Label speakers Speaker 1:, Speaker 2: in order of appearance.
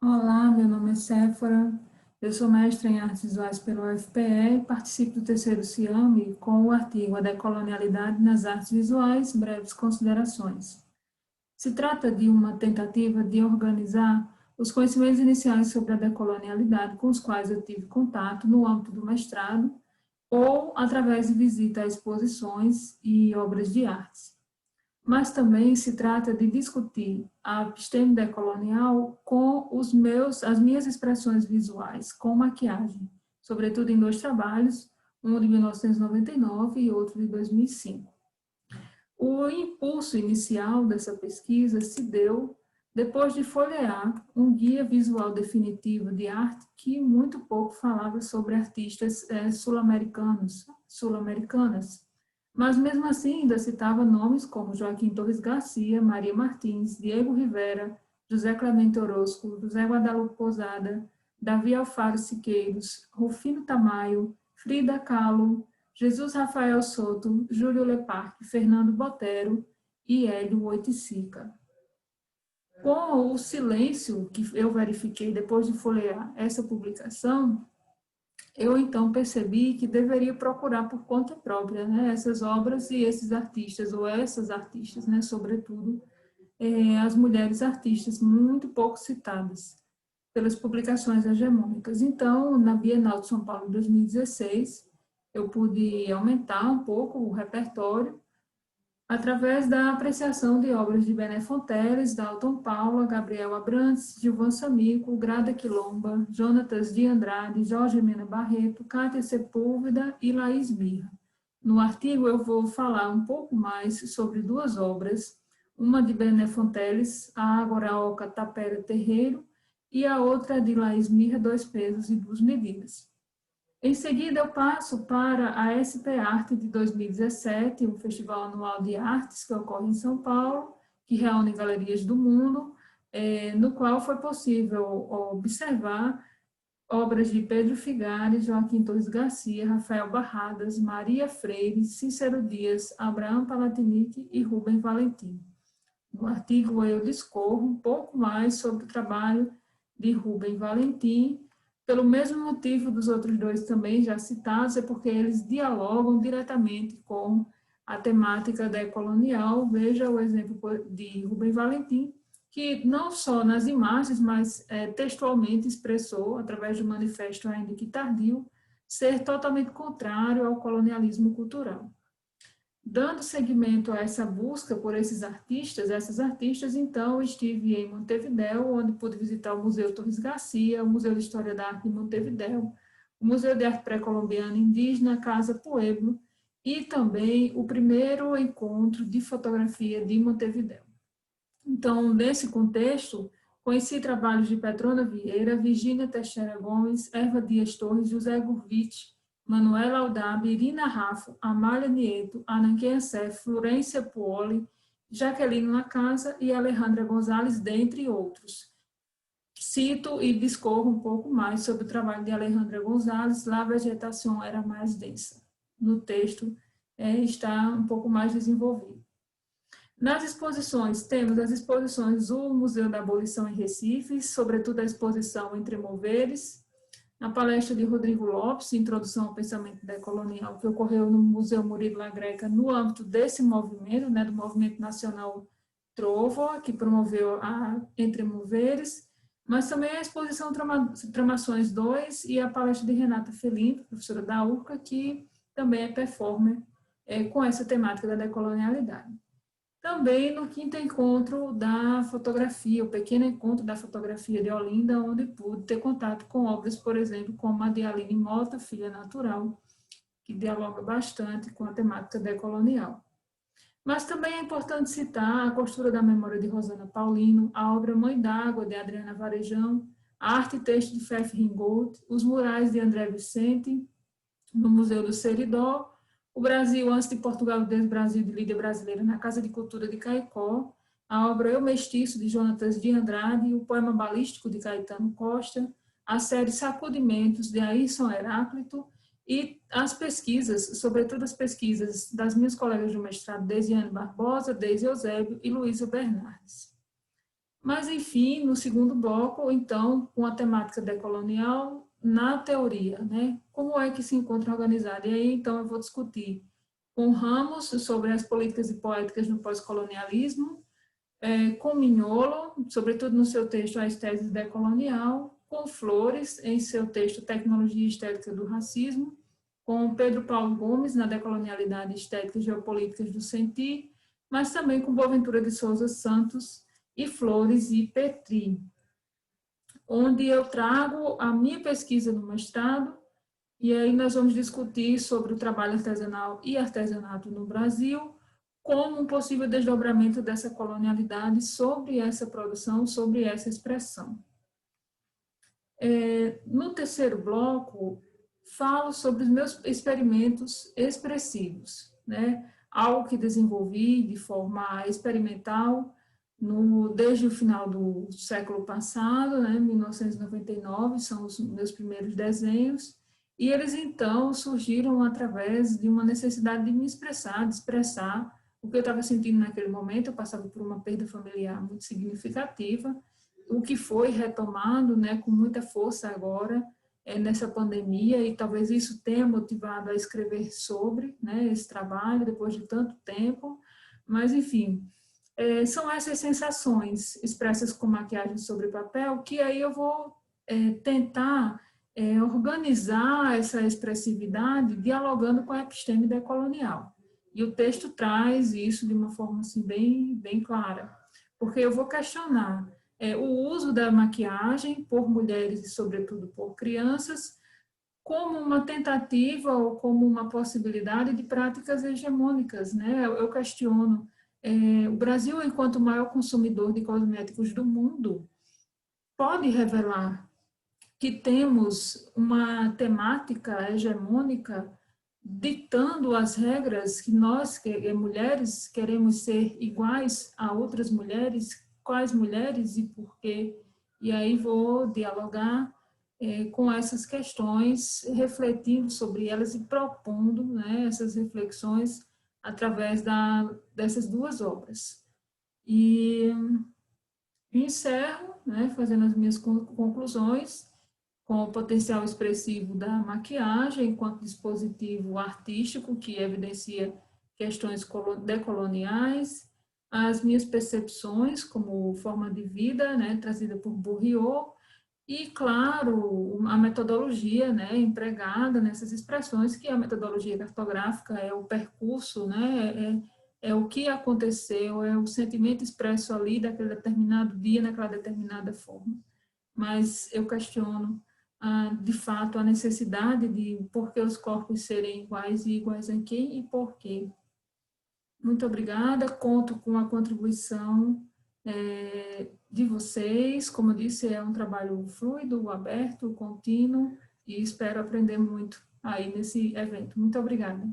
Speaker 1: Olá, meu nome é Séfora, eu sou mestra em Artes Visuais pela UFPE e participo do terceiro CIAME com o artigo A Decolonialidade nas Artes Visuais, breves considerações. Se trata de uma tentativa de organizar os conhecimentos iniciais sobre a decolonialidade com os quais eu tive contato no âmbito do mestrado ou através de visita a exposições e obras de artes, mas também se trata de discutir a episteme decolonial com as minhas expressões visuais, com maquiagem, sobretudo em dois trabalhos, um de 1999 e outro de 2005. O impulso inicial dessa pesquisa se deu depois de folhear um guia visual definitivo de arte que muito pouco falava sobre artistas sul-americanas, mas mesmo assim ainda citava nomes como Joaquim Torres Garcia, Maria Martins, Diego Rivera, José Clemente Orozco, José Guadalupe Posada, Davi Alfaro Siqueiros, Rufino Tamayo, Frida Kahlo, Jesus Rafael Soto, Júlio Leparque, Fernando Botero e Hélio Oiticica. Com o silêncio que eu verifiquei depois de folhear essa publicação, eu então percebi que deveria procurar por conta própria, né, essas obras e esses artistas, ou essas artistas, né, sobretudo, as mulheres artistas muito pouco citadas pelas publicações hegemônicas. Então, na Bienal de São Paulo de 2016, eu pude aumentar um pouco o repertório através da apreciação de obras de Bené Fonteles, Dalton Paula, Gabriel Abrantes, Gilvan Samico, Grada Quilomba, Jonatas de Andrade, Jorge Mena Barreto, Cátia Sepúlveda e Laís Birra. No artigo eu vou falar um pouco mais sobre duas obras, uma de Bené Fonteles, A Agoraoca Tapera Terreiro, e a outra de Laís Mirra, Dois Pesos e Duas Medidas. Em seguida, eu passo para a SP Arte de 2017, um festival anual de artes que ocorre em São Paulo, que reúne galerias do mundo, no qual foi possível observar obras de Pedro Figari, Joaquim Torres Garcia, Rafael Barradas, Maria Freire, Cícero Dias, Abraham Palatinic e Rubem Valentim. No artigo, eu discorro um pouco mais sobre o trabalho de Rubem Valentim, pelo mesmo motivo dos outros dois também já citados, é porque eles dialogam diretamente com a temática decolonial. Veja o exemplo de Rubem Valentim, que não só nas imagens, mas textualmente expressou, através de um manifesto ainda que tardio, ser totalmente contrário ao colonialismo cultural. Dando seguimento a essa busca por essas artistas, então estive em Montevidéu, onde pude visitar o Museu Torres Garcia, o Museu de História da Arte de Montevidéu, o Museu de Arte Pré-Colombiana Indígena, Casa Pueblo, e também o primeiro encontro de fotografia de Montevidéu. Então, nesse contexto, conheci trabalhos de Petrona Vieira, Virginia Teixeira Gomes, Eva Dias Torres, José Gurvitch, Manuela Aldab, Irina Raffo, Amália Nieto, Ananquia Assef, Florência Puoli, Jaqueline Lacasa e Alejandra Gonzalez, dentre outros. Cito e discorro um pouco mais sobre o trabalho de Alejandra Gonzalez, lá a vegetação era mais densa. No texto está um pouco mais desenvolvido. Nas exposições, temos as exposições do Museu da Abolição em Recife, sobretudo a exposição Entre Moveres, a palestra de Rodrigo Lopes, Introdução ao Pensamento Decolonial, que ocorreu no Museu Murilo La Greca, no âmbito desse movimento, né, do Movimento Nacional Trovo, que promoveu a Entre Moveres, mas também a exposição Tramações 2 e a palestra de Renata Felim, professora da URCA, que também é performer com essa temática da decolonialidade. Também no quinto encontro da fotografia, o pequeno encontro da fotografia de Olinda, onde pude ter contato com obras, por exemplo, como a de Aline Mota, Filha Natural, que dialoga bastante com a temática decolonial. Mas também é importante citar a Costura da Memória de Rosana Paulino, a obra Mãe d'Água, de Adriana Varejão, a arte e texto de Fef Ringold, os murais de André Vicente, no Museu do Seridó, o Brasil antes de Portugal, desde Brasil, de Lídia Brasileira, na Casa de Cultura de Caicó, a obra Eu Mestiço, de Jonatas de Andrade, o poema balístico de Caetano Costa, a série Sacudimentos, de Ayrson Heráclito, e as pesquisas, sobretudo as pesquisas das minhas colegas do mestrado, Desiane Barbosa, Deise Eusébio e Luísa Bernardes. Mas, enfim, no segundo bloco, então, com a temática decolonial na teoria, né? Como é que se encontra organizada? E aí, então, eu vou discutir com Ramos sobre as políticas e poéticas no pós-colonialismo, com Mignolo, sobretudo no seu texto A Estese Decolonial, com Flores, em seu texto Tecnologia e Estética do Racismo, com Pedro Paulo Gomes, na Decolonialidade Estética e Geopolíticas do Sentir, mas também com Boaventura de Souza Santos e Flores e Petri, onde eu trago a minha pesquisa no mestrado, e aí nós vamos discutir sobre o trabalho artesanal e artesanato no Brasil, como um possível desdobramento dessa colonialidade sobre essa produção, sobre essa expressão. No terceiro bloco, falo sobre os meus experimentos expressivos, né? Algo que desenvolvi de forma experimental desde o final do século passado, né? 1999, são os meus primeiros desenhos, e eles então surgiram através de uma necessidade de me expressar, de expressar o que eu estava sentindo naquele momento. Eu passava por uma perda familiar muito significativa, o que foi retomado, né, com muita força agora nessa pandemia, e talvez isso tenha motivado a escrever sobre, né, esse trabalho depois de tanto tempo. Mas, enfim, são essas sensações expressas com maquiagem sobre papel que aí eu vou tentar organizar essa expressividade dialogando com a episteme decolonial. E o texto traz isso de uma forma assim, bem clara, porque eu vou questionar o uso da maquiagem por mulheres e, sobretudo, por crianças, como uma tentativa ou como uma possibilidade de práticas hegemônicas, né? Eu questiono o Brasil, enquanto maior consumidor de cosméticos do mundo, pode revelar que temos uma temática hegemônica ditando as regras que nós, mulheres, queremos ser iguais a outras mulheres, quais mulheres e por quê. E aí vou dialogar com essas questões, refletindo sobre elas e propondo, né, essas reflexões através dessas duas obras. E encerro, né, fazendo as minhas conclusões, com o potencial expressivo da maquiagem enquanto dispositivo artístico que evidencia questões decoloniais, as minhas percepções como forma de vida, né, trazida por Bourriot, e, claro, a metodologia, né, empregada nessas expressões, que a metodologia cartográfica é o percurso, né, é o que aconteceu, é o sentimento expresso ali daquele determinado dia, naquela determinada forma. Mas eu questiono, de fato, a necessidade de por que os corpos serem iguais e iguais a quem e por quê. Muito obrigada, conto com a contribuição de vocês. Como eu disse, é um trabalho fluido, aberto, contínuo, e espero aprender muito aí nesse evento. Muito obrigada.